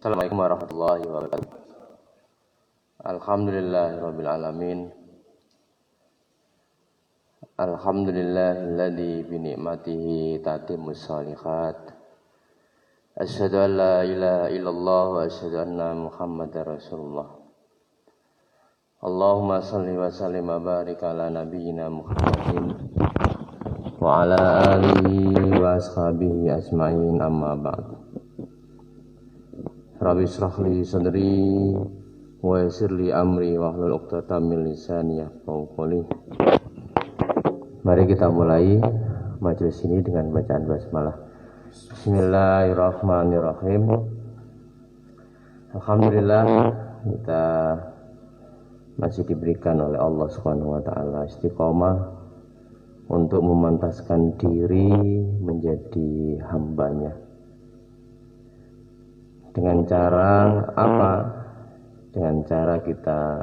Assalamualaikum warahmatullahi wabarakatuh. Alhamdulillahirabbil alamin. Alhamdulillahilladzi bi ni'matihi tatimmus shalihat. Asyhadu an la ilaha illallah wa asyhadu anna Muhammadar Rasulullah. Allahumma shalli wa sallim wa barik ala nabiyyina Muhammadin wa ala alihi wa ashabihi ajmain, amma ba'd. Rabbi shrah li sadri wa yassir li amri wahlul 'uqdatam min lisani yafqahu qawli. Mari kita mulai majelis ini dengan bacaan basmalah. Bismillahirrahmanirrahim. Alhamdulillah kita masih diberikan oleh Allah Subhanahu wa taala istiqomah untuk memantaskan diri menjadi hambanya. Dengan cara apa? Dengan cara kita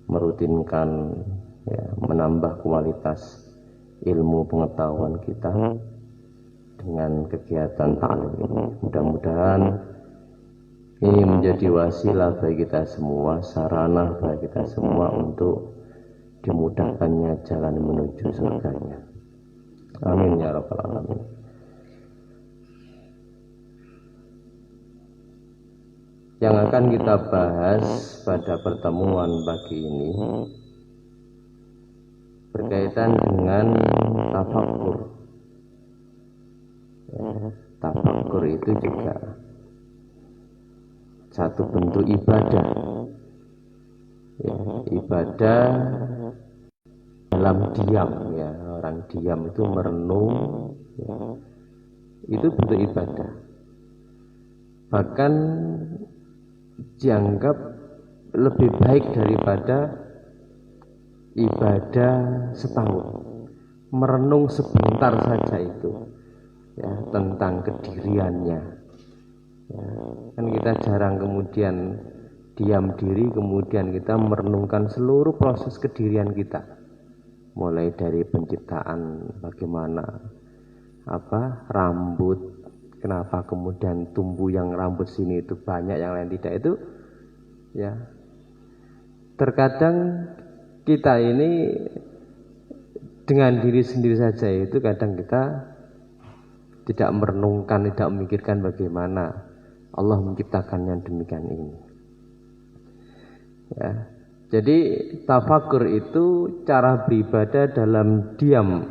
merutinkan, menambah kualitas ilmu pengetahuan kita dengan kegiatan ta'lim ini. Mudah-mudahan ini menjadi wasilah bagi kita semua, sarana bagi kita semua untuk dimudahkannya jalan menuju surganya. Amin ya rabbal alamin. Yang akan kita bahas pada pertemuan pagi ini berkaitan dengan tafakkur. Tafakkur itu juga satu bentuk ibadah. Ibadah dalam diam, orang diam itu merenung, itu bentuk ibadah. Bahkan dianggap lebih baik daripada ibadah setahun. Merenung sebentar saja itu, tentang kediriannya. Kan kita jarang kemudian diam diri, kemudian kita merenungkan seluruh proses kedirian kita, mulai dari penciptaan, bagaimana rambut, kenapa kemudian tumbuh yang rambut sini itu banyak, yang lain tidak, itu terkadang kita ini dengan diri sendiri saja itu kadang kita tidak merenungkan, tidak memikirkan bagaimana Allah menciptakan yang demikian ini. Jadi tafakur itu cara beribadah dalam diam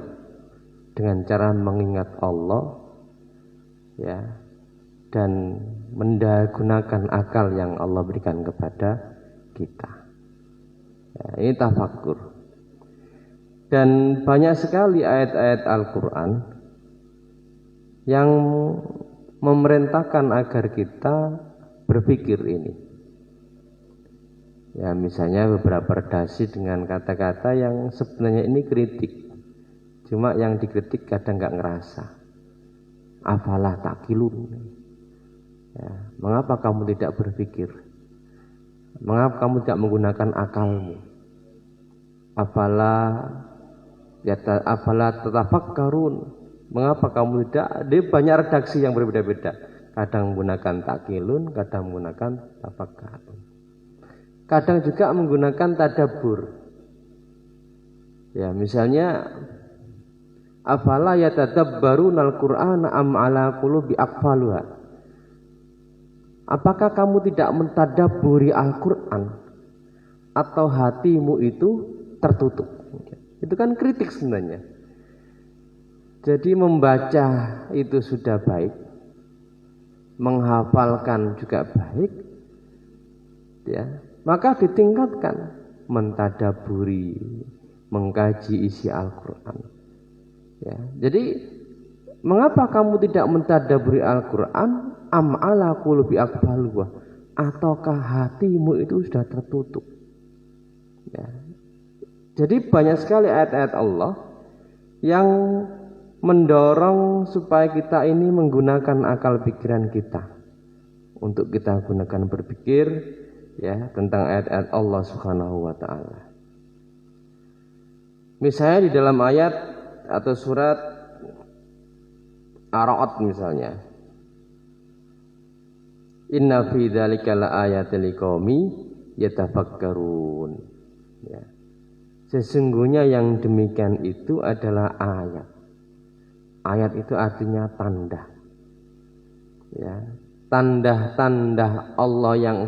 dengan cara mengingat Allah, dan menggunakan akal yang Allah berikan kepada kita. Ini tafakur. Dan banyak sekali ayat-ayat Al-Quran yang memerintahkan agar kita berpikir ini. Misalnya beberapa redaksi dengan kata-kata yang sebenarnya ini kritik, cuma yang dikritik kadang nggak ngerasa. Afalah takilun, mengapa kamu tidak berpikir? Mengapa kamu tidak menggunakan akalmu? Afalah tatafakkarun, mengapa kamu tidak? Dia banyak redaksi yang berbeda-beda. Kadang menggunakan takilun, kadang menggunakan tafakkarun. Kadang juga menggunakan tadabbur. Misalnya afala yatadabbarunal Qur'ana am ala qulubi aqfaluha. Apakah kamu tidak mentadabburi Al-Qur'an atau hatimu itu tertutup? Itu kan kritik sebenarnya. Jadi membaca itu sudah baik, menghafalkan juga baik, maka ditingkatkan mentadabburi, mengkaji isi Al-Qur'an. Jadi mengapa kamu tidak mentadabburi Al-Qur'an? Am ala qulubi aqfaluha, ataukah hatimu itu sudah tertutup? Jadi banyak sekali ayat-ayat Allah yang mendorong supaya kita ini menggunakan akal pikiran kita untuk kita gunakan berpikir tentang ayat-ayat Allah Subhanahu wa taala. Misalnya di dalam ayat atau surat Ar-Ra'd misalnya, Inna fi dzalika laayatil liqaumi yatafakkarun. Ya. Sesungguhnya yang demikian itu adalah ayat. Ayat itu artinya tanda. Ya, tanda-tanda Allah yang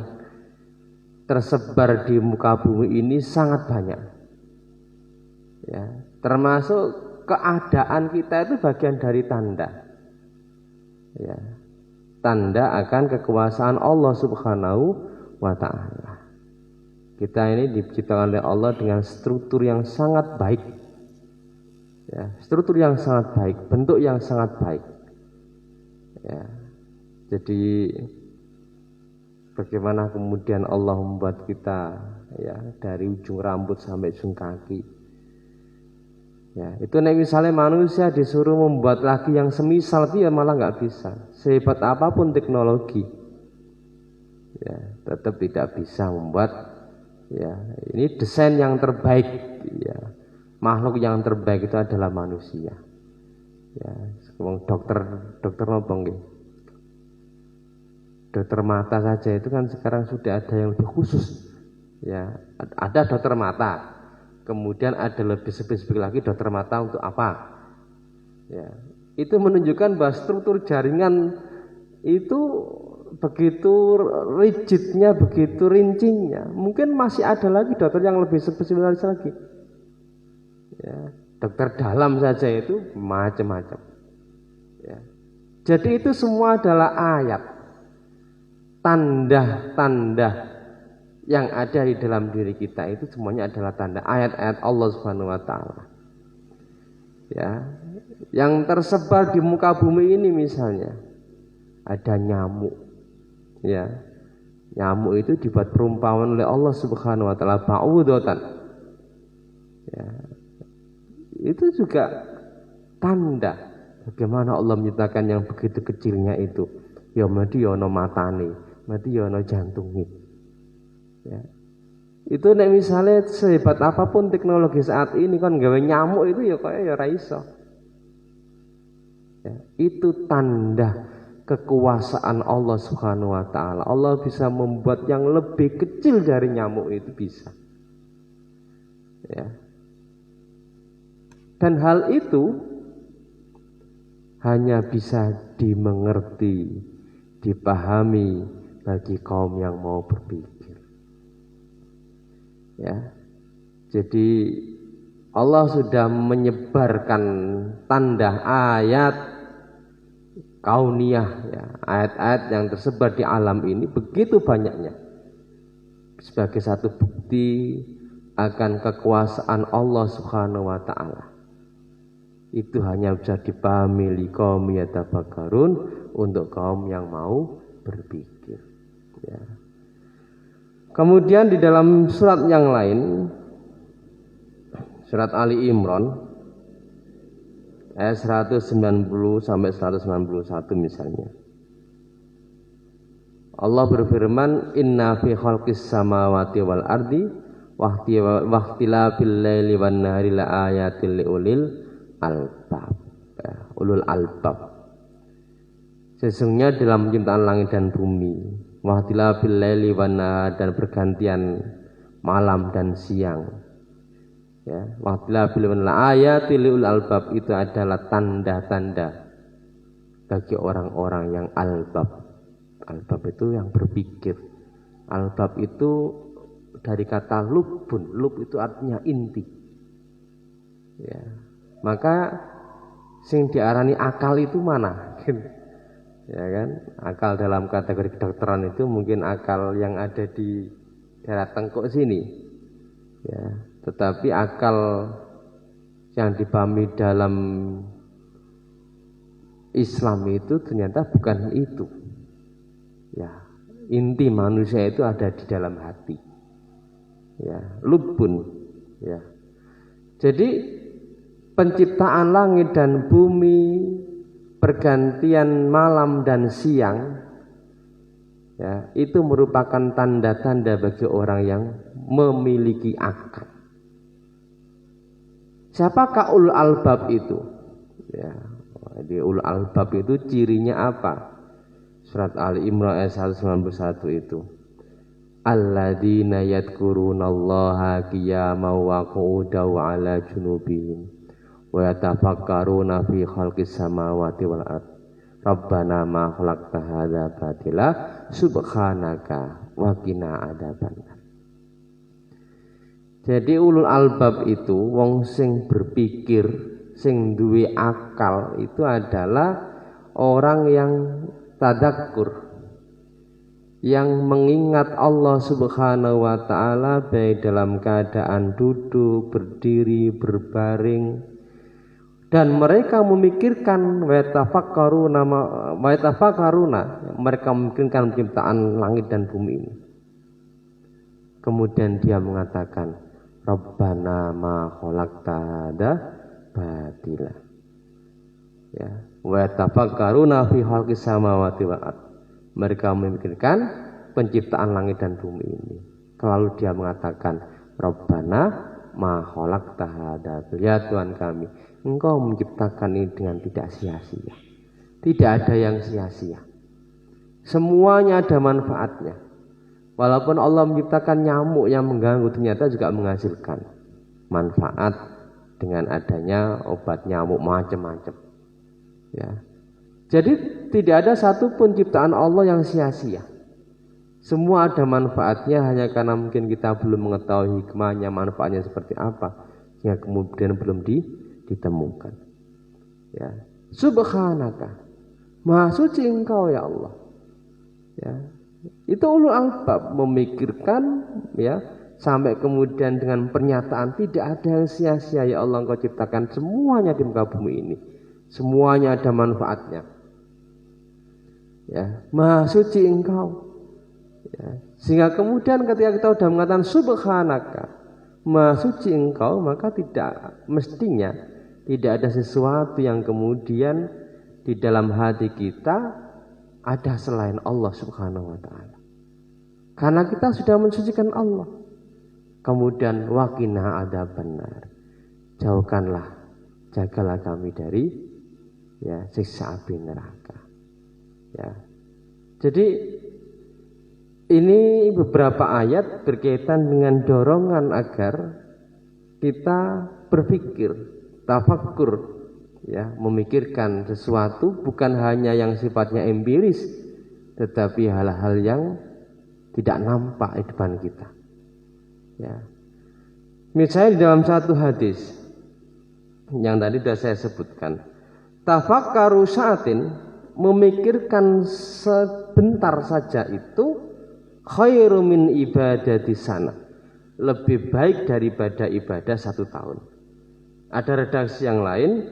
tersebar di muka bumi ini sangat banyak. Ya, termasuk keadaan kita itu bagian dari tanda. Ya, tanda akan kekuasaan Allah Subhanahu wa ta'ala. Kita ini diciptakan oleh Allah dengan struktur yang sangat baik. Ya, struktur yang sangat baik, bentuk yang sangat baik. Ya, jadi bagaimana kemudian Allah membuat kita ya dari ujung rambut sampai ujung kaki. Ya, itu nek misalnya manusia disuruh membuat lagi yang semisal itu ya malah nggak bisa. Sehebat apapun teknologi, ya tetap tidak bisa membuat. Ya, ini desain yang terbaik. Ya, makhluk yang terbaik itu adalah manusia. Ya, dokter ngomong gitu. Dokter mata saja itu kan sekarang sudah ada yang lebih khusus. Ya, ada dokter mata. Kemudian ada lebih spesifik lagi dokter mata untuk apa? Ya, itu menunjukkan bahwa struktur jaringan itu begitu rigidnya, begitu rincinya. Mungkin masih ada lagi dokter yang lebih spesifik lagi. Ya, dokter dalam saja itu macam-macam. Ya. Jadi itu semua adalah ayat. Tanda-tanda yang ada di dalam diri kita itu semuanya adalah tanda ayat-ayat Allah Subhanahu wa taala. Ya, yang tersebar di muka bumi ini misalnya ada nyamuk. Ya. Nyamuk itu dibuat perumpamaan oleh Allah Subhanahu wa taala ba'udatan. Ya. Itu juga tanda bagaimana Allah menciptakan yang begitu kecilnya itu. Ya mesti ono matane, mesti ono jantunge. Ya. Itu nek misalnya sehebat apapun teknologi saat ini kan gawe nyamuk itu ya kayak ya ora iso. Ya, itu tanda kekuasaan Allah Subhanahu wa taala. Allah bisa membuat yang lebih kecil dari nyamuk itu bisa. Ya. Dan hal itu hanya bisa dimengerti, dipahami bagi kaum yang mau berpikir. Ya. Jadi Allah sudah menyebarkan tanda ayat kauniyah, ya, ayat-ayat yang tersebar di alam ini begitu banyaknya sebagai satu bukti akan kekuasaan Allah Subhanahu wa taala. Itu hanya bisa dipahami liqaum yatafakkarun, untuk kaum yang mau berpikir. Ya. Kemudian di dalam surat yang lain, surat Ali Imran ayat 190 sampai 191 misalnya. Allah berfirman, "Inna fi khalqis samawati wal ardi wahtilabil laili wan nahari la ayatil liulil albab." Ya, ulul albab. Sesungguhnya dalam penciptaan langit dan bumi, wahtilabil laili wan nahar, dan pergantian malam dan siang. Ya, wahtilabil laili wan ayatil liulil albab, itu adalah tanda-tanda bagi orang-orang yang albab. Albab itu yang berpikir. Albab itu dari kata lubun. Lub itu artinya inti. Ya. Maka sing diarani akal itu mana? Ya kan? Akal dalam kategori kedokteran itu mungkin akal yang ada di daerah tengkuk sini. Ya. Tetapi akal yang dipahami dalam Islam itu ternyata bukan itu. Ya, inti manusia itu ada di dalam hati. Ya, lubun. Ya. Jadi penciptaan langit dan bumi, pergantian malam dan siang, ya, itu merupakan tanda-tanda bagi orang yang memiliki akal. Siapakah ulul albab itu? Ya, jadi ulul albab itu cirinya apa? Surat Ali Imran ayat 191 itu. Alladzina yadhkurunallaha qiyaman wa qu'udan wa 'ala junubihim wa yatafakkaruna fi khalqis samawati wal ard. Rabbana ma khalaqta hadza batila subhanaka wa qina adzabannar. Jadi ulul albab itu wong sing berpikir, sing duwe akal itu adalah orang yang tadakkur, yang mengingat Allah Subhanahu wa taala baik dalam keadaan duduk, berdiri, berbaring, dan mereka memikirkan wa yatafakkaruna, mereka memikirkan penciptaan langit dan bumi ini. Kemudian dia mengatakan, Rabbana ma khalaqta hadza batila. Ya, wa yatafakkaruna fi khalqis samawati wal ard. Mereka memikirkan penciptaan langit dan bumi ini. Lalu dia mengatakan, Rabbana ma khalaqta hadza. Ya Tuhan kami, Engkau menciptakan ini dengan tidak sia-sia. Tidak ada yang sia-sia. Semuanya ada manfaatnya. Walaupun Allah menciptakan nyamuk yang mengganggu, ternyata juga menghasilkan manfaat dengan adanya obat nyamuk macam-macam. Ya. Jadi tidak ada satupun ciptaan Allah yang sia-sia. Semua ada manfaatnya, hanya karena mungkin kita belum mengetahui hikmahnya, manfaatnya seperti apa, sehingga kemudian belum ditemukan. Ya. Subhanaka, Maha suci Engkau ya Allah. Ya. Itu ulul albab memikirkan, ya, sampai kemudian dengan pernyataan tidak ada yang sia-sia ya Allah, Engkau ciptakan semuanya di muka bumi ini. Semuanya ada manfaatnya. Ya, Maha suci Engkau. Ya, sehingga kemudian ketika kita sudah mengatakan subhanaka, Maha suci Engkau, maka tidak mestinya tidak ada sesuatu yang kemudian di dalam hati kita ada selain Allah Subhanahu wa taala. Karena kita sudah mensucikan Allah. Kemudian waqina adzabannar. Jauhkanlah, jagalah kami dari, ya, siksa api neraka. Ya. Jadi ini beberapa ayat berkaitan dengan dorongan agar kita berpikir, tafakkur, ya, memikirkan sesuatu bukan hanya yang sifatnya empiris, tetapi hal-hal yang tidak nampak di depan kita. Ya. Misalnya di dalam satu hadis yang tadi sudah saya sebutkan, tafakkaru sa'atin, memikirkan sebentar saja itu khairu min ibadati sana, lebih baik daripada ibadah 1 tahun. Ada redaksi yang lain,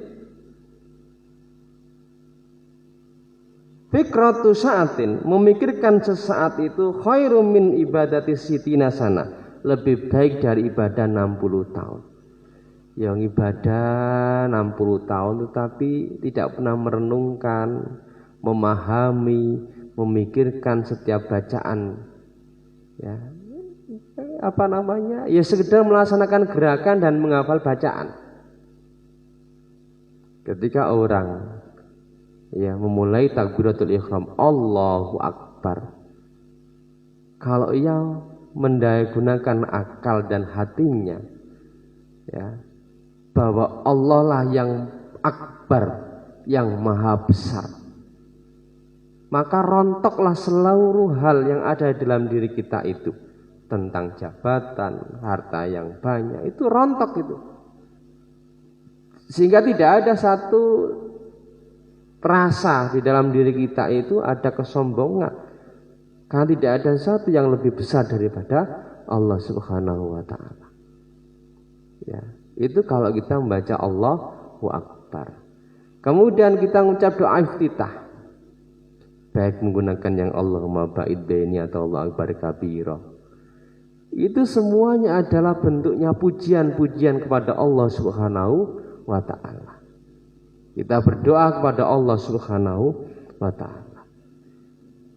fikratu sa'atin, memikirkan sesaat itu khairu min ibadati sitina sana, lebih baik dari ibadah 60 tahun. Yang ibadah 60 tahun tetapi tidak pernah merenungkan, memahami, memikirkan setiap bacaan, ya, apa namanya, ya sekedar melaksanakan gerakan dan menghafal bacaan. Ketika orang, ya, memulai takbiratul ihram, Allahu Akbar, kalau ia menggunakan akal dan hatinya, ya, bahwa Allah lah yang akbar, yang maha besar, maka rontoklah seluruh hal yang ada dalam diri kita itu, tentang jabatan, harta yang banyak, itu rontok itu. Sehingga tidak ada satu rasa di dalam diri kita itu ada kesombongan, karena tidak ada satu yang lebih besar daripada Allah Subhanahu wa taala. Ya, itu kalau kita membaca Allahu Akbar. Kemudian kita mengucap doa iftitah, baik menggunakan yang Allahumma ba'id baini atau Allahu Akbar kabira. Itu semuanya adalah bentuknya pujian-pujian kepada Allah Subhanahu wa ta'ala. Kita berdoa kepada Allah Subhanahu wa ta'ala.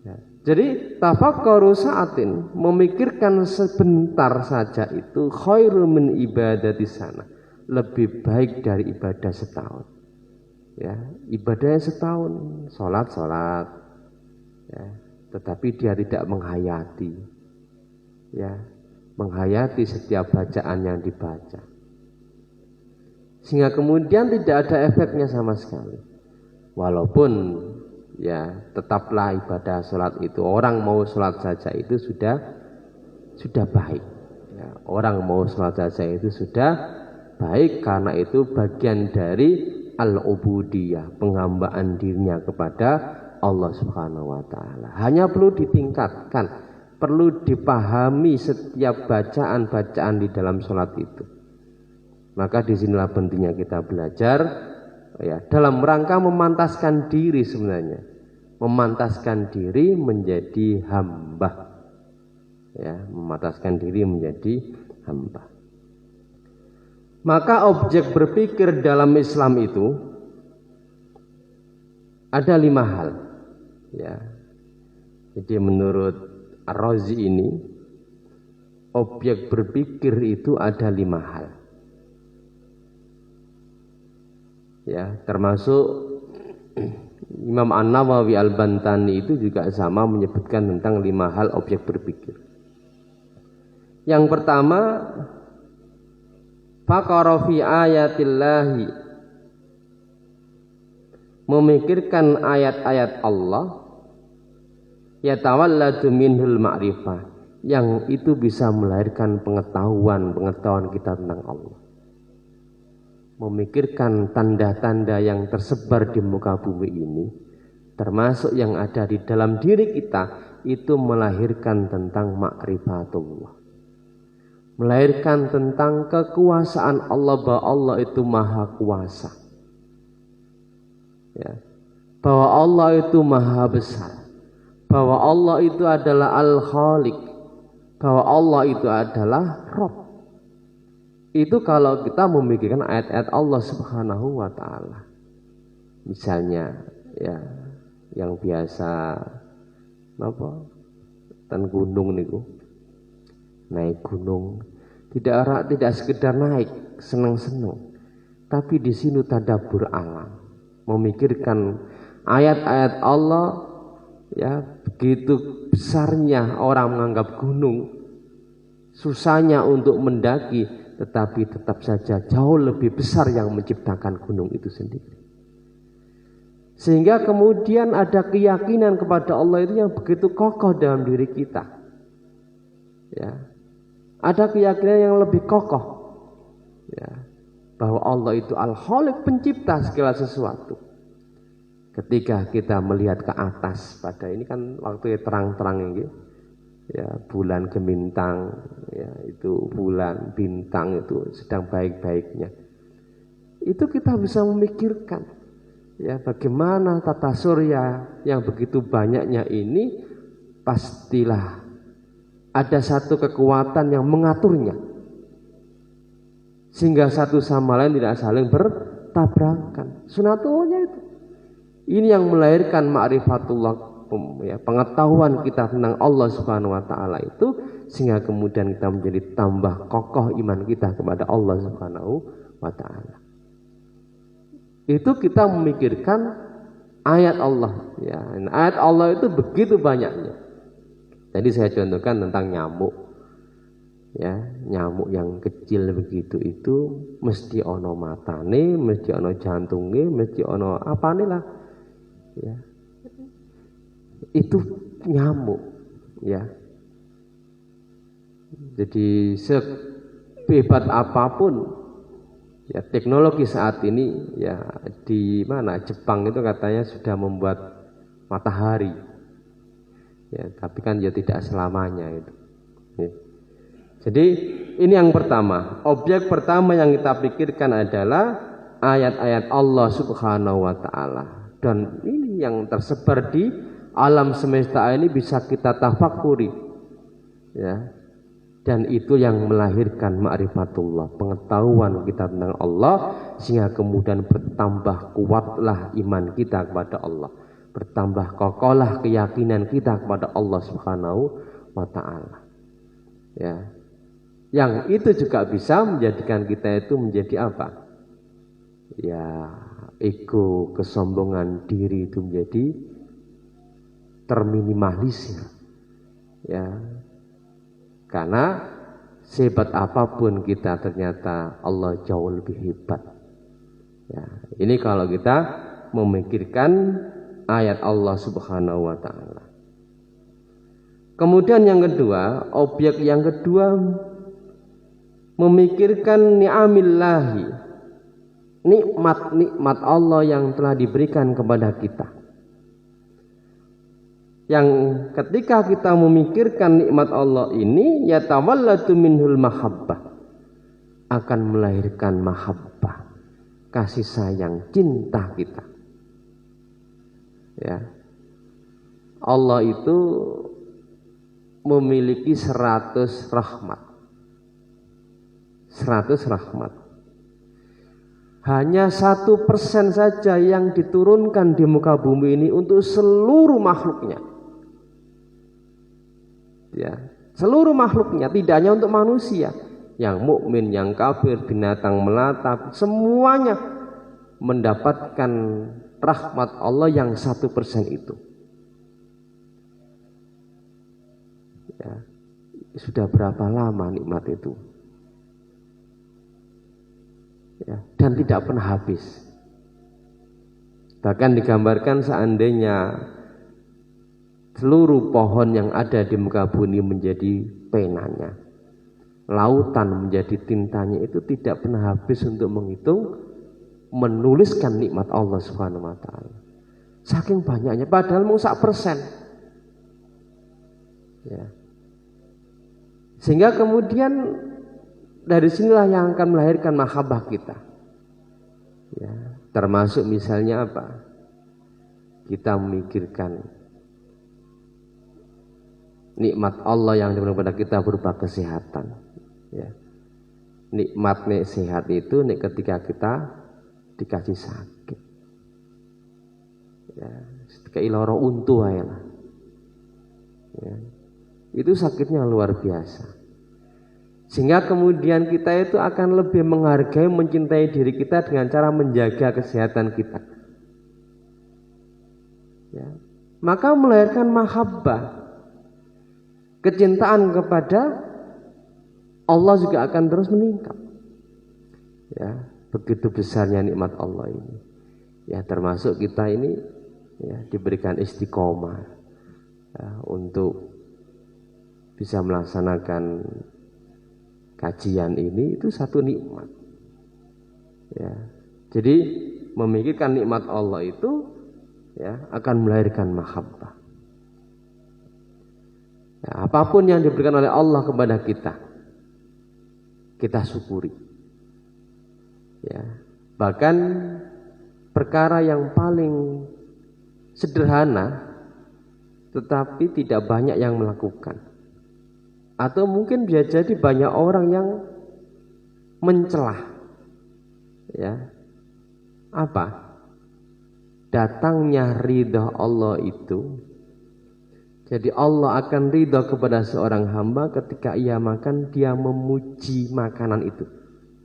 Ya. Jadi tafakkaru sa'atin, memikirkan sebentar saja itu khairu min ibadati sana, lebih baik dari ibadah setahun. Ya, ibadahnya setahun, sholat, ya, tetapi dia tidak menghayati, ya, menghayati setiap bacaan yang dibaca, sehingga kemudian tidak ada efeknya sama sekali. Walaupun ya tetaplah ibadah sholat itu, orang mau sholat saja itu sudah baik, ya, orang mau sholat saja itu sudah baik, karena itu bagian dari al-ubudiyah, penghambaan dirinya kepada Allah Subhanahu wa taala. Hanya perlu ditingkatkan, perlu dipahami setiap bacaan-bacaan di dalam sholat itu. Maka disinilah pentingnya kita belajar, ya, dalam rangka memantaskan diri sebenarnya, memantaskan diri menjadi hamba, ya, memantaskan diri menjadi hamba. Maka objek berpikir dalam Islam itu ada 5 hal, ya. Jadi menurut Ar-Razi ini, objek berpikir itu ada 5 hal, ya, termasuk Imam An-Nawawi Al-Bantani itu juga sama menyebutkan tentang 5 hal objek berpikir. Yang pertama, faqara fi ayatillahi, memikirkan ayat-ayat Allah, yatawalladu minhul ma'rifah, yang itu bisa melahirkan pengetahuan kita tentang Allah. Memikirkan tanda-tanda yang tersebar di muka bumi ini, termasuk yang ada di dalam diri kita, itu melahirkan tentang ma'rifatullah, melahirkan tentang kekuasaan Allah, bahwa Allah itu maha kuasa, ya, bahwa Allah itu maha besar, bahwa Allah itu adalah Al-Khaliq, bahwa Allah itu adalah Rabb. Itu kalau kita memikirkan ayat-ayat Allah Subhanahu wa taala. Misalnya, ya, yang biasa apa? Ten gunung niku. Naik gunung tidak sekedar naik senang-senang, tapi di sini tadabbur alam, memikirkan ayat-ayat Allah, ya, begitu besarnya orang menganggap gunung, susahnya untuk mendaki, tetapi tetap saja jauh lebih besar yang menciptakan gunung itu sendiri. Sehingga kemudian ada keyakinan kepada Allah itu yang begitu kokoh dalam diri kita, ya. Ada keyakinan yang lebih kokoh, ya, bahwa Allah itu Al-Khaliq, pencipta segala sesuatu. Ketika kita melihat ke atas, pada ini kan waktu terang-terang ini, ya, bulan gemintang, ya, itu bulan bintang itu sedang baik-baiknya. Itu kita bisa memikirkan, ya, bagaimana tata surya yang begitu banyaknya ini pastilah ada satu kekuatan yang mengaturnya, sehingga satu sama lain tidak saling bertabrakan. Sunatullahnya itu. Ini yang melahirkan ma'rifatullah, ya, pengetahuan kita tentang Allah Subhanahu wa taala itu, sehingga kemudian kita menjadi tambah kokoh iman kita kepada Allah Subhanahu wa taala. Itu kita memikirkan ayat Allah, ya. Ayat Allah itu begitu banyaknya. Tadi saya contohkan tentang nyamuk, ya, nyamuk yang kecil begitu itu mesti ono matane, mesti ono jantunge, mesti ono apane lah, ya. Itu nyamuk, ya. Jadi sehebat apapun, ya, teknologi saat ini, ya, di mana Jepang itu katanya sudah membuat matahari. Ya, tapi kan ya tidak selamanya itu. Ya. Jadi ini yang pertama, objek pertama yang kita pikirkan adalah ayat-ayat Allah Subhanahu wa taala. Dan ini yang tersebar di alam semesta ini bisa kita tafakuri, ya. Dan itu yang melahirkan ma'rifatullah, pengetahuan kita tentang Allah, sehingga kemudian bertambah kuatlah iman kita kepada Allah, bertambah kokohlah keyakinan kita kepada Allah Subhanahu wa taala. Ya. Yang itu juga bisa menjadikan kita itu menjadi apa? Ya, ego, kesombongan diri itu menjadi terminimalisir. Ya. Karena sehebat apapun kita ternyata Allah jauh lebih hebat. Ya, ini kalau kita memikirkan ayat Allah Subhanahu wa taala. Kemudian yang kedua, objek yang kedua memikirkan ni'amillahi, nikmat-nikmat Allah yang telah diberikan kepada kita. Yang ketika kita memikirkan nikmat Allah ini, yatawallatu minhul mahabbah, akan melahirkan mahabbah, kasih sayang, cinta kita. Ya. Allah itu memiliki 100 rahmat. 100 rahmat. Hanya 1% saja yang diturunkan di muka bumi ini untuk seluruh makhluknya. Ya, seluruh makhluknya, tidak hanya untuk manusia. Yang mukmin, yang kafir, binatang melata, semuanya mendapatkan rahmat Allah yang 1% itu. Ya, sudah berapa lama nikmat itu? Ya, dan tidak pernah habis. Bahkan digambarkan seandainya seluruh pohon yang ada di muka bumi menjadi penanya, lautan menjadi tintanya, itu tidak pernah habis untuk menghitung, menuliskan nikmat Allah Subhanahu wa taala. Saking banyaknya, padahal mau 1%. Ya. Sehingga kemudian dari sinilah yang akan melahirkan mahabbah kita. Ya, termasuk misalnya apa? Kita memikirkan nikmat Allah yang diberikan kepada kita berupa kesehatan. Ya. Nikmat sehat itu ketika kita dikasih sakit. Ya, kayak loro untu aja lah. Ya. Itu sakitnya luar biasa. Sehingga kemudian kita itu akan lebih menghargai, mencintai diri kita dengan cara menjaga kesehatan kita. Ya. Maka melahirkan mahabbah, kecintaan kepada Allah juga akan terus meningkat. Ya, begitu besarnya nikmat Allah ini. Ya, termasuk kita ini ya, diberikan istiqomah ya, untuk bisa melaksanakan kajian ini, itu satu nikmat. Ya, jadi memikirkan nikmat Allah itu ya akan melahirkan mahabbah. Ya, apapun yang diberikan oleh Allah kepada kita, kita syukuri. Ya, bahkan perkara yang paling sederhana tetapi tidak banyak yang melakukan. Atau mungkin bisa jadi banyak orang yang mencelah. Ya. Apa? Datangnya ridha Allah itu. Jadi Allah akan ridha kepada seorang hamba ketika ia makan, dia memuji makanan itu.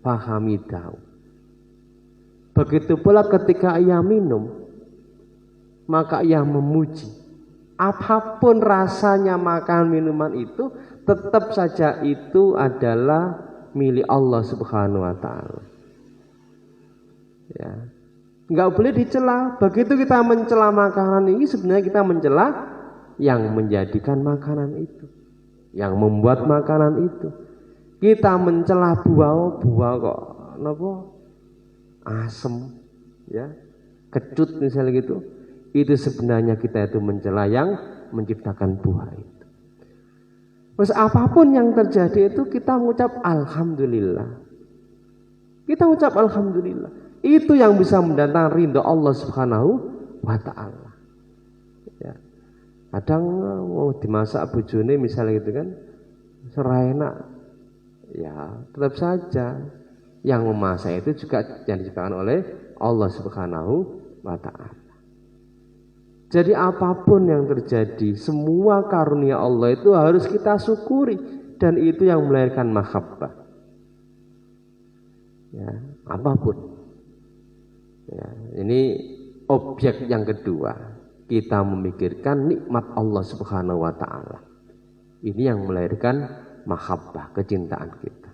Fahamidahu. Begitu pula ketika ia minum, maka ia memuji. Apapun rasanya makan minuman itu, tetap saja itu adalah milik Allah Subhanahu wa taala. Ya. Enggak boleh dicela. Begitu kita mencela makanan ini, sebenarnya kita mencela yang menjadikan makanan itu, yang membuat makanan itu. Kita mencela buah kok napa? Asem, ya. Kecut misalnya gitu. Itu sebenarnya kita itu mencela yang menciptakan buah itu. Terus apapun yang terjadi itu kita mengucap alhamdulillah. Kita ucap alhamdulillah. Itu yang bisa mendatangkan ridha Allah Subhanahu wa taala. Ya. Kadang mau dimasak bojone misalnya gitu kan, serai enak. Ya, tetap saja yang memasak itu juga yang diciptakan oleh Allah Subhanahu wa taala. Jadi apapun yang terjadi, semua karunia Allah itu harus kita syukuri, dan itu yang melahirkan mahabbah. Ya, apapun. Ya, ini objek yang kedua. kita memikirkan nikmat Allah Subhanahu wa taala. Ini yang melahirkan mahabbah, kecintaan kita.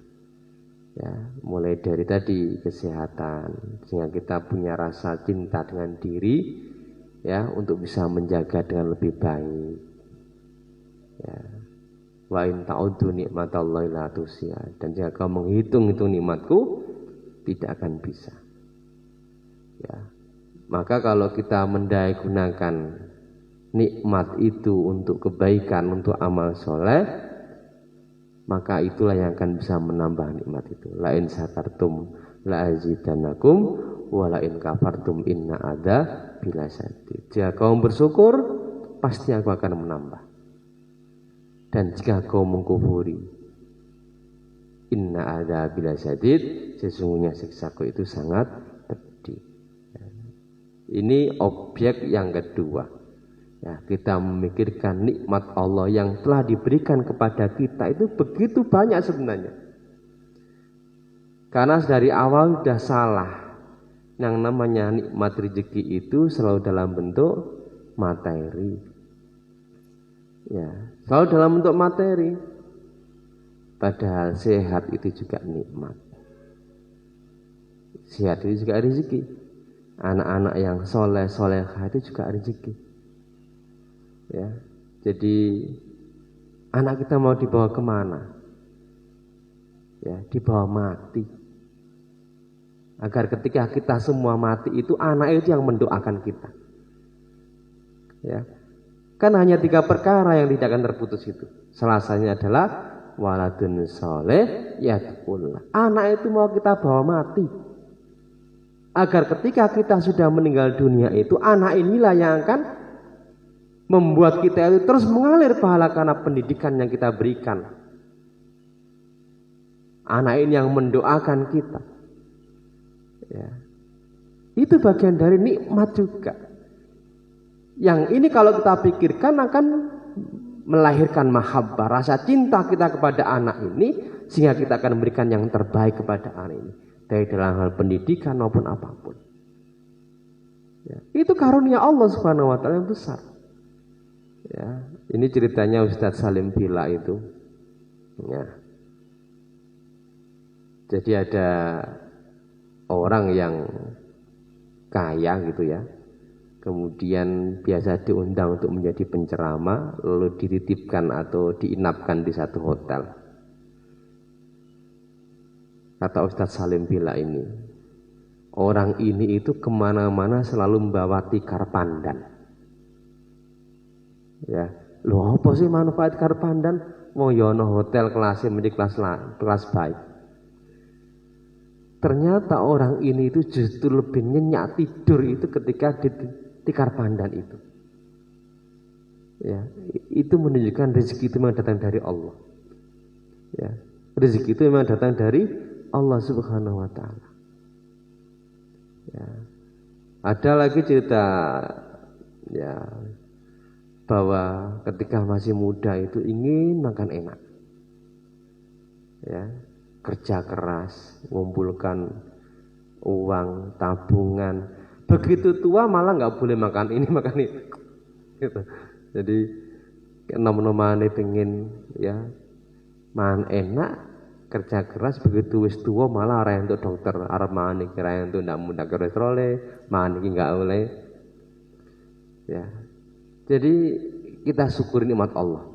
Ya, mulai dari tadi kesehatan, sehingga kita punya rasa cinta dengan diri, ya, untuk bisa menjaga dengan lebih baik. Ya. Wa in ta'uddu nikmatallahi la tuhsiha. Dan jika kau menghitung-hitung nikmatku, tidak akan bisa. Ya. Maka kalau kita mendaya gunakan nikmat itu untuk kebaikan, untuk amal soleh, maka itulah yang akan bisa menambah nikmat itu. La in syakartum la azidannakum wa la in kafartum inna bila syadid. Jika kau bersyukur, pasti aku akan menambah. Dan jika kau mengkufuri, inna bila syadid, sesungguhnya siksaku itu sangat pedih. Ini objek yang kedua. Ya, kita memikirkan nikmat Allah yang telah diberikan kepada kita itu begitu banyak sebenarnya. Karena dari awal sudah salah. Yang namanya nikmat rezeki itu selalu dalam bentuk materi. Ya, selalu dalam bentuk materi. Padahal sehat itu juga nikmat. Sehat itu juga rezeki. Anak-anak yang soleh, solehah itu juga rezeki. Ya, jadi anak kita mau dibawa kemana? Ya, dibawa mati. Agar ketika kita semua mati itu anak itu yang mendoakan kita. Ya, kan hanya 3 perkara yang tidak akan terputus itu. Salah satunya adalah waladun soleh yad'ullah. Anak itu mau kita bawa mati. Agar ketika kita sudah meninggal dunia itu anak inilah yang akan membuat kita itu terus mengalir pahala karena pendidikan yang kita berikan. Anak ini yang mendoakan kita. Ya. Itu bagian dari nikmat juga. Yang ini kalau kita pikirkan akan melahirkan mahabbah, rasa cinta kita kepada anak ini, sehingga kita akan memberikan yang terbaik kepada anak ini, baik dalam hal pendidikan maupun apapun. Ya. Itu karunia Allah Subhanahu wa taala yang besar. Ya, ini ceritanya Ustadz Salim Bila itu. Ya. Jadi ada orang yang kaya gitu ya. Kemudian biasa diundang untuk menjadi penceramah, lalu dititipkan atau diinapkan di satu hotel. Kata Ustadz Salim Bila ini, orang ini itu kemana-mana selalu membawa tikar pandan. Ya, lho apa sih manfaat tikar pandan? Mau yono hotel kelasnya menjadi kelas baik. Ternyata orang ini itu justru lebih nyenyak tidur itu ketika di tikar pandan itu. Ya, itu menunjukkan rezeki itu memang datang dari Allah. Ya, rezeki itu memang datang dari Allah Subhanahu wa taala. Ya. Ada lagi cerita ya bahwa ketika masih muda itu ingin makan enak. Ya, kerja keras, mengumpulkan uang, tabungan. Begitu tua malah nggak boleh makan ini, makan itu. Gitu. Jadi nom-nomane pengen ya mangan enak, kerja keras, begitu wis tua malah arah untuk dokter, arah mangan iki kira untuk ndak mudah kolesterol, mangan iki nggak oleh. Ya. Jadi kita syukuri nikmat Allah.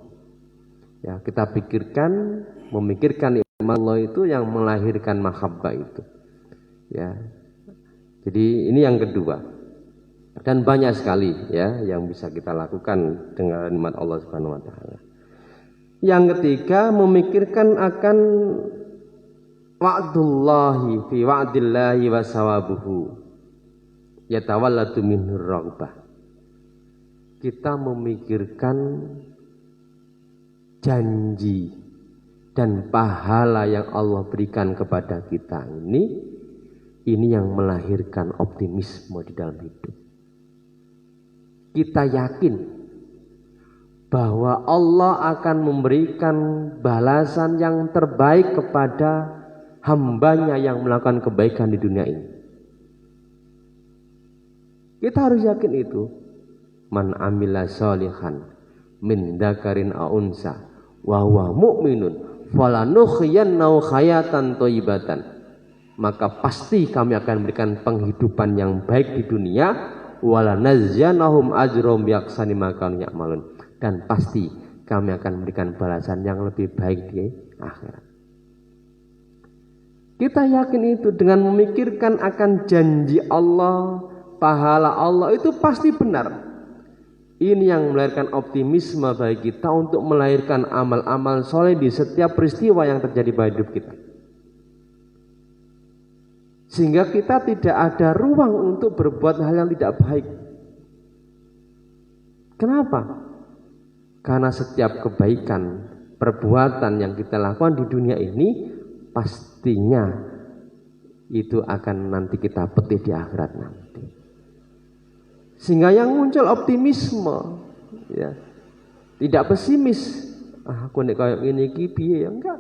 Ya, kita pikirkan, memikirkan nikmat Allah itu yang melahirkan mahabbah itu. Ya. Jadi ini yang kedua. Dan banyak sekali ya yang bisa kita lakukan dengan nikmat Allah Subhanahu wa taala. Yang ketiga, memikirkan akan wa'dullahi fi wa'dillahi wa sawabuhu. Yatawalladu minhu raghbah. Kita memikirkan janji dan pahala yang Allah berikan kepada kita ini yang melahirkan optimisme di dalam hidup. Kita yakin bahwa Allah akan memberikan balasan yang terbaik kepada hambanya yang melakukan kebaikan di dunia ini. Kita harus yakin itu. man amila sholihan min dzakarin aw unsa wa huwa mu'minun falanuhyiyannahu hayatan thayyibatan, maka pasti kami akan memberikan penghidupan yang baik di dunia, walanazyanahum ajrum biaksani ma kanu ya'malun, dan pasti kami akan memberikan balasan yang lebih baik di akhirat. Kita yakin itu dengan memikirkan akan janji Allah, pahala Allah itu pasti benar. Ini yang melahirkan optimisme bagi kita untuk melahirkan amal-amal soleh di setiap peristiwa yang terjadi pada hidup kita. Sehingga kita tidak ada ruang untuk berbuat hal yang tidak baik. Kenapa? Karena setiap kebaikan, perbuatan yang kita lakukan di dunia ini pastinya itu akan nanti kita petik di akhirat nanti. Sehingga yang muncul optimisme, ya, tidak pesimis. Aku nek kayak ngene iki piye ya, enggak.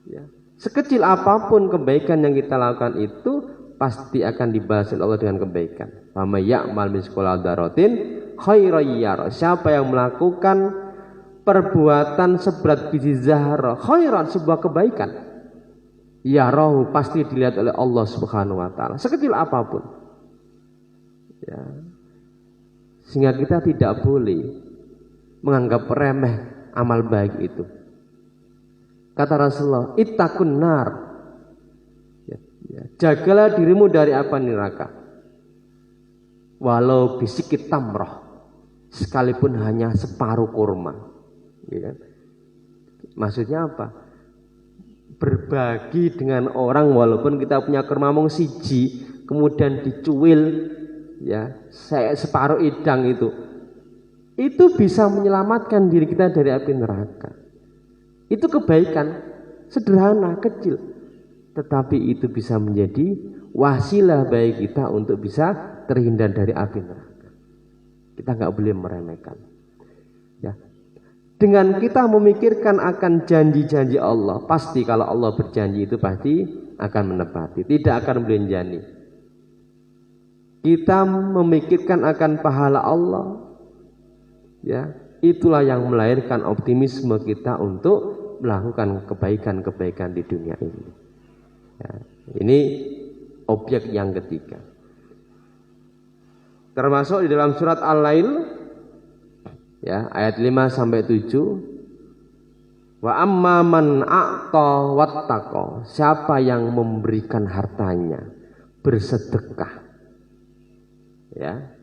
Ya. Sekecil apapun kebaikan yang kita lakukan itu pasti akan dibalas oleh Allah dengan kebaikan. Wa may ya'mal misqala dzarratin khairan yara. Siapa yang melakukan perbuatan seberat biji zarah khairan, sebuah kebaikan, ya roh pasti dilihat oleh Allah Subhanahu wa taala, sekecil apapun. Ya. Sehingga kita tidak boleh menganggap remeh amal baik itu. Kata Rasulullah, ittaqun nar. Jagalah dirimu dari api neraka. Walau bisikit tamroh, sekalipun hanya separuh kurma. Ya. Maksudnya apa? Berbagi dengan orang walaupun kita punya kurma mung siji, kemudian dicuil, ya, separuh idang itu bisa menyelamatkan diri kita dari api neraka. Itu kebaikan sederhana, kecil, tetapi itu bisa menjadi wasilah bagi kita untuk bisa terhindar dari api neraka. Kita nggak boleh meremehkan. Ya. Dengan kita memikirkan akan janji-janji Allah, pasti kalau Allah berjanji itu pasti akan menepati, tidak akan belenjani. Kita memikirkan akan pahala Allah, ya, itulah yang melahirkan optimisme kita untuk melakukan kebaikan-kebaikan di dunia ini. Ya, ini objek yang ketiga. Termasuk di dalam surat Al-Lail, ya, ayat 5 sampai 7. Wa amma man a'ta wattaqa, siapa yang memberikan hartanya, bersedekah. Ya,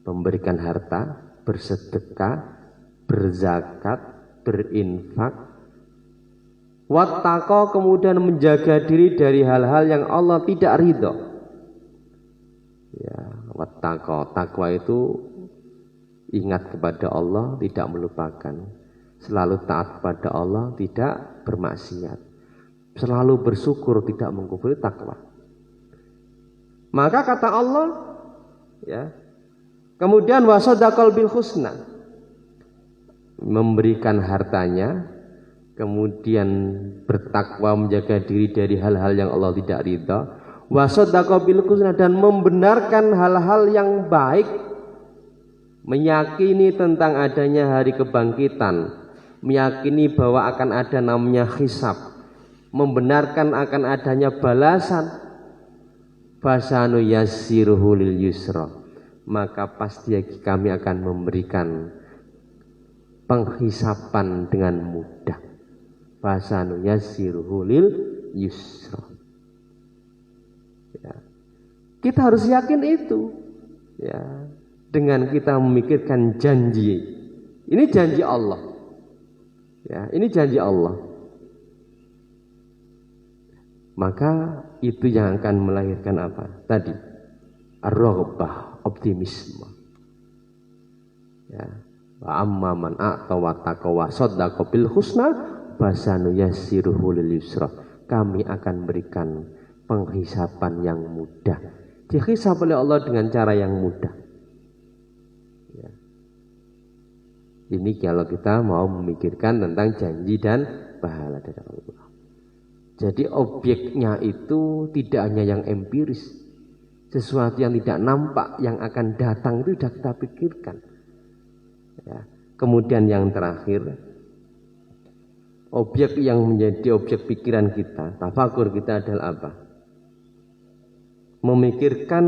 memberikan harta, bersedekah, berzakat, berinfak, wattaqo, kemudian menjaga diri dari hal-hal yang Allah tidak ridho. Ya, wattaqo, takwa itu ingat kepada Allah, tidak melupakan, selalu taat kepada Allah, tidak bermaksiat, selalu bersyukur, tidak mengkufuri, takwa. Maka kata Allah, ya, kemudian wasadaqal bil husna, memberikan hartanya, kemudian bertakwa, menjaga diri dari hal-hal yang Allah tidak ridha, wasadaqal bil husna, dan membenarkan hal-hal yang baik, meyakini tentang adanya hari kebangkitan, meyakini bahwa akan ada namanya hisab, membenarkan akan adanya balasan, fasanu yassiruhu lil yusra, maka pasti kami akan memberikan penghisapan dengan mudah. Fasanu yassiruhu lil yusra. Ya. Kita harus yakin itu. Ya. Dengan kita memikirkan janji. Ini janji Allah. Ya, ini janji Allah. Maka itu yang akan melahirkan apa? Tadi, ar-raghbah, optimisme. Ya, wa amma man a'ta wa taqa wa saddaqa bil husna fasanu yassiruhu lil yusra. Kami akan berikan penghisapan yang mudah. Dihisab oleh Allah dengan cara yang mudah. Ya. Ini kalau kita mau memikirkan tentang janji dan pahala dari Allah. Jadi objeknya itu tidak hanya yang empiris, sesuatu yang tidak nampak yang akan datang itu sudah kita pikirkan. Ya. Kemudian yang terakhir, objek yang menjadi objek pikiran kita, tafakur kita adalah apa? Memikirkan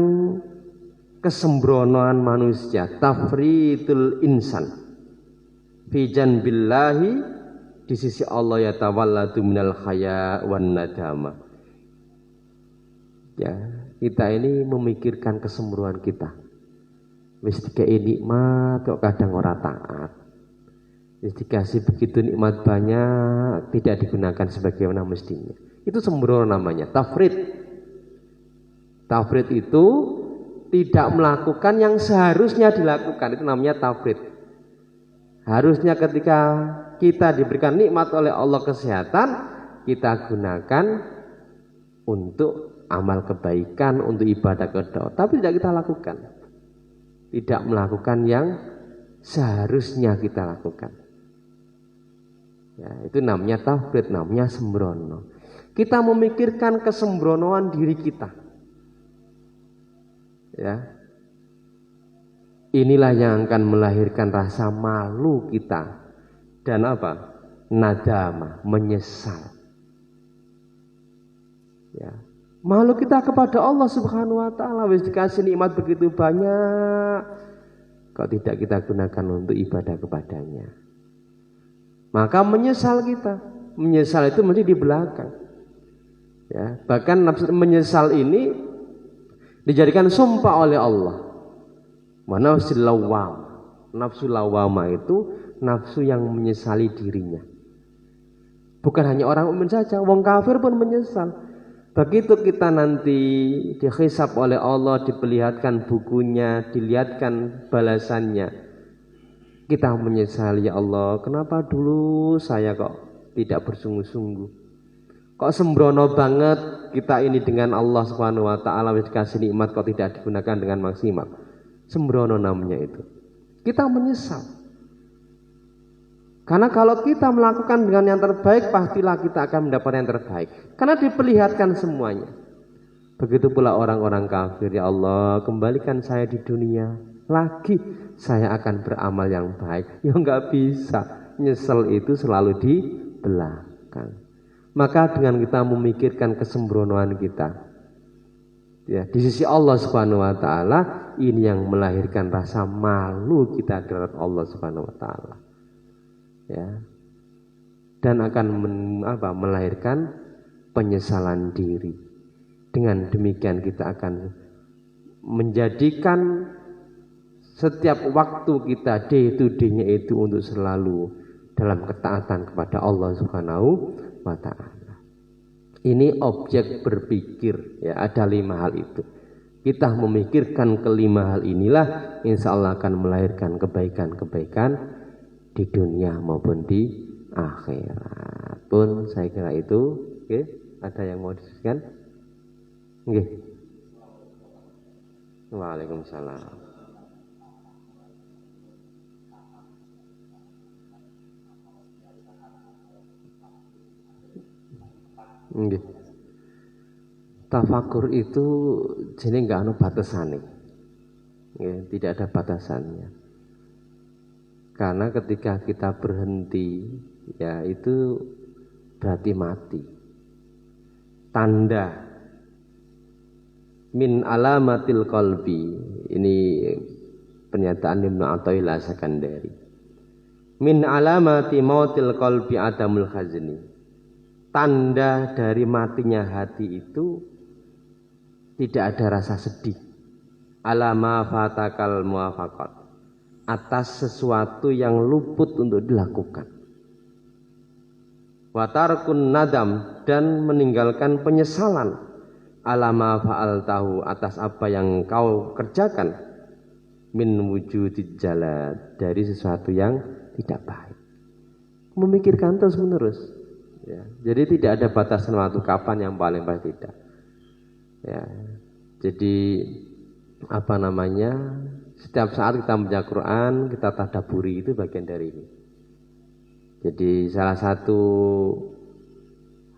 kesembronoan manusia, tafridul insan fi janbillahi, di sisi Allah, yatawalladu minal khaya wan nadama. Ya, kita ini memikirkan kesembronoan kita. Wis dikei nikmat kok kadang ora taat. Wis dikasih begitu nikmat banyak tidak digunakan sebagaimana mestinya. Itu sembrono namanya, tafrid. Tafrid itu tidak melakukan yang seharusnya dilakukan, itu namanya tafrid. Harusnya ketika kita diberikan nikmat oleh Allah kesehatan, kita gunakan untuk amal kebaikan, untuk ibadah kepada, tapi tidak kita lakukan. Tidak melakukan yang seharusnya kita lakukan. Ya, itu namanya tafrid, namanya sembrono. Kita memikirkan kesembronoan diri kita. Ya. Inilah yang akan melahirkan rasa malu kita dan apa? Nadama, menyesal. Ya. Malu kita kepada Allah Subhanahu wa taala, wis dikasih nikmat begitu banyak kok tidak kita gunakan untuk ibadah kepadanya. Maka menyesal kita. Menyesal itu mesti di belakang. Ya, bahkan nafsu menyesal ini dijadikan sumpah oleh Allah. Nafsul lawwam. Nafsu lawwama itu nafsu yang menyesali dirinya. Bukan hanya orang mukmin saja, wong kafir pun menyesal. Begitu kita nanti dihisab oleh Allah, diperlihatkan bukunya, dilihatkan balasannya, kita menyesali, ya Allah, kenapa dulu saya kok tidak bersungguh-sungguh? Kok sembrono banget kita ini dengan Allah Subhanahu wa taala, dikasih nikmat kok tidak digunakan dengan maksimal. Sembrono namanya itu. Kita menyesal. Karena kalau kita melakukan dengan yang terbaik, pastilah kita akan mendapat yang terbaik. Karena diperlihatkan semuanya. Begitu pula orang-orang kafir, ya Allah, kembalikan saya di dunia lagi, saya akan beramal yang baik. Ya enggak bisa. Nyesel itu selalu di belakang. Maka dengan kita memikirkan kesembronoan kita, ya, di sisi Allah Subhanahu wa taala, ini yang melahirkan rasa malu kita terhadap Allah Subhanahu wa taala. Ya, dan akan melahirkan penyesalan diri. Dengan demikian kita akan menjadikan setiap waktu kita day to day-nya itu untuk selalu dalam ketaatan kepada Allah Subhanahu wa taala. Ini objek berpikir, ya, ada 5 hal itu. Kita memikirkan kelima hal inilah, insya Allah akan melahirkan kebaikan-kebaikan di dunia maupun di akhirat pun. Saya kira itu. Oke, ada yang mau diskusikan? Oke. Waalaikumsalam. Oke. Tafakur itu jadi nggak ada batasannya. Tidak ada batasannya. Karena ketika kita berhenti, ya itu berarti mati. Tanda min alamatil qalbi, ini pernyataan Ibnu Athaillah Sakandari. Min alamati mautil qalbi adamul khazni. Tanda dari matinya hati itu tidak ada rasa sedih. Alama fatakal muwafaqat, atas sesuatu yang luput untuk dilakukan. Watarkun nadam, dan meninggalkan penyesalan. Alama fa'al tahu, atas apa yang kau kerjakan. Min wujudid jalad, dari sesuatu yang tidak baik. Memikirkan terus menerus. Ya, jadi tidak ada batasan waktu kapan yang paling baik, tidak. Ya, jadi setiap saat kita membaca Quran, kita tadabburi, itu bagian dari ini. Jadi salah satu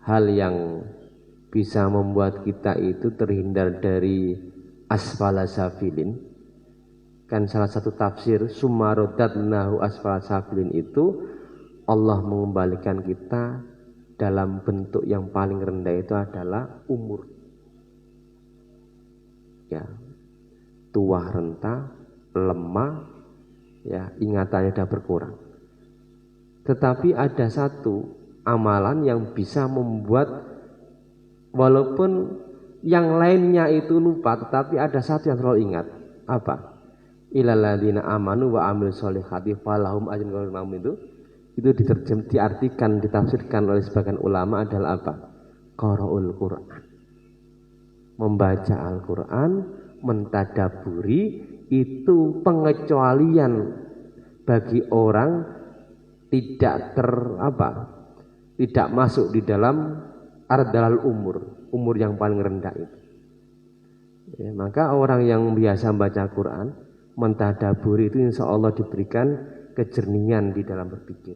hal yang bisa membuat kita itu terhindar dari asfala safilin, Kan salah satu tafsir summa radadnahu asfala safilin itu Allah mengembalikan kita dalam bentuk yang paling rendah itu adalah umur. Ya, tua renta, lemah, ya, ingatannya sudah berkurang. Tetapi ada satu amalan yang bisa membuat walaupun yang lainnya itu lupa, tetapi ada satu yang selalu ingat. Apa? Ilal ladzina amanu wa amilus solihati falahum ajrun ghairu mamnun itu diartikan, ditafsirkan oleh sebagian ulama adalah apa? Qara'ul Quran. Membaca Al-Quran, mentadaburi itu pengecualian bagi orang tidak tidak masuk di dalam ardalal umur yang paling rendah itu. Ya, maka orang yang biasa membaca Quran, mentadaburi itu insya Allah diberikan kejernihan di dalam berpikir.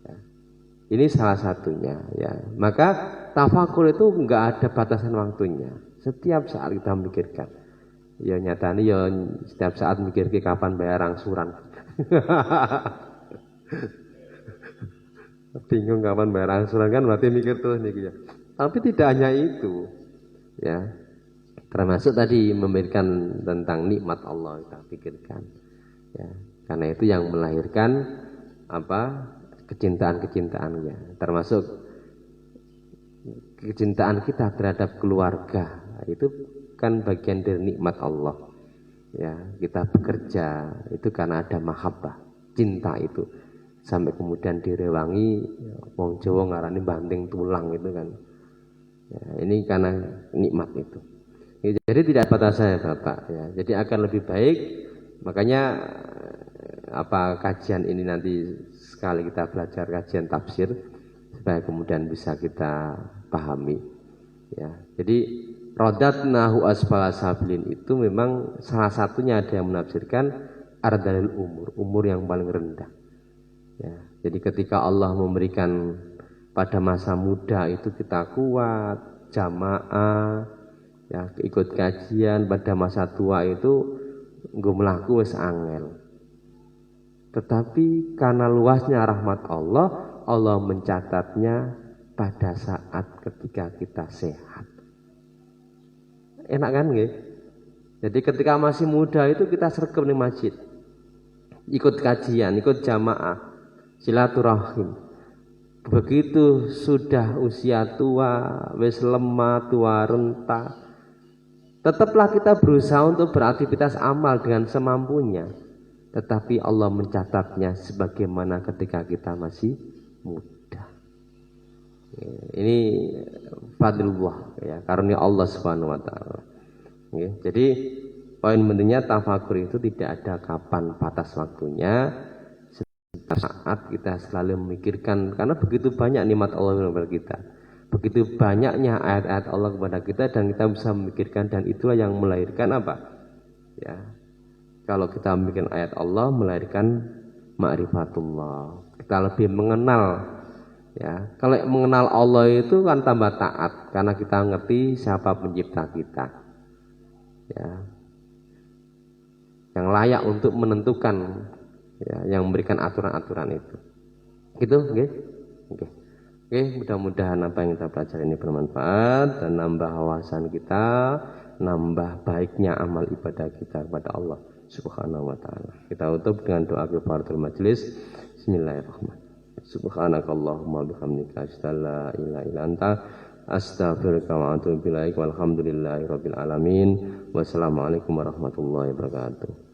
Ya. Ini salah satunya. Ya. Maka tafakur itu enggak ada batasan waktunya. Setiap saat kita memikirkan. Ya nyatanya ya setiap saat mikir kapan bayar angsuran. Bingung kapan bayar angsuran kan berarti mikir terus nih ya. Tapi tidak hanya itu. Ya. Termasuk tadi memberikan tentang nikmat Allah kita pikirkan. Ya. Karena itu yang melahirkan kecintaan-kecintaannya. Termasuk kecintaan kita terhadap keluarga. Itu kan bagian dari nikmat Allah. Ya, kita bekerja itu karena ada mahabbah, cinta itu. Sampai kemudian direwangi wong Jawa ngarani banting tulang itu kan. Ya, ini karena nikmat itu. Ya, jadi tidak batasannya Bapak ya. Jadi akan lebih baik makanya kajian ini nanti sekali kita belajar kajian tafsir supaya kemudian bisa kita pahami. Ya. Jadi radatnahu asfala safilin itu memang salah satunya ada yang menafsirkan ardalil umur yang paling rendah. Ya. Jadi ketika Allah memberikan pada masa muda itu kita kuat, jamaah, ya ikut kajian, pada masa tua itu nggo mlaku wis angel. Tetapi karena luasnya rahmat Allah, Allah mencatatnya pada saat ketika kita sehat. Enak kan nggih? Jadi ketika masih muda itu kita sergap di masjid. Ikut kajian, ikut jamaah, silaturahim. Begitu sudah usia tua, wis lemah, tua renta, tetaplah kita berusaha untuk beraktivitas amal dengan semampunya. Tetapi Allah mencatatnya sebagaimana ketika kita masih muda. Ini fadlullah ya, karunia Allah Subhanahu wa taala. Jadi poin pentingnya tafakur itu tidak ada kapan batas waktunya. Setiap saat kita selalu memikirkan karena begitu banyak nikmat Allah kepada kita. Begitu banyaknya ayat-ayat Allah kepada kita dan kita bisa memikirkan dan itulah yang melahirkan apa? Ya. Kalau kita memikirkan ayat Allah melahirkan ma'rifatullah. Kita lebih mengenal ya. Kalau mengenal Allah itu kan tambah taat karena kita ngerti siapa pencipta kita. Ya. Yang layak untuk menentukan ya, yang memberikan aturan-aturan itu. Gitu, nggih? Oke. Oke, mudah-mudahan apa yang kita pelajari ini bermanfaat dan nambah wawasan kita, nambah baiknya amal ibadah kita kepada Allah Subhanahu wa taala. Kita tutup dengan doa kifaratul majelis. Bismillahirrahmanirrahim. Subhanakallahumma bihamdika asyhadu an la ilaha illa anta astaghfiruka wa atubu ilaik. Walhamdulillahirabbil alamin. Wassalamualaikum warahmatullahi wabarakatuh.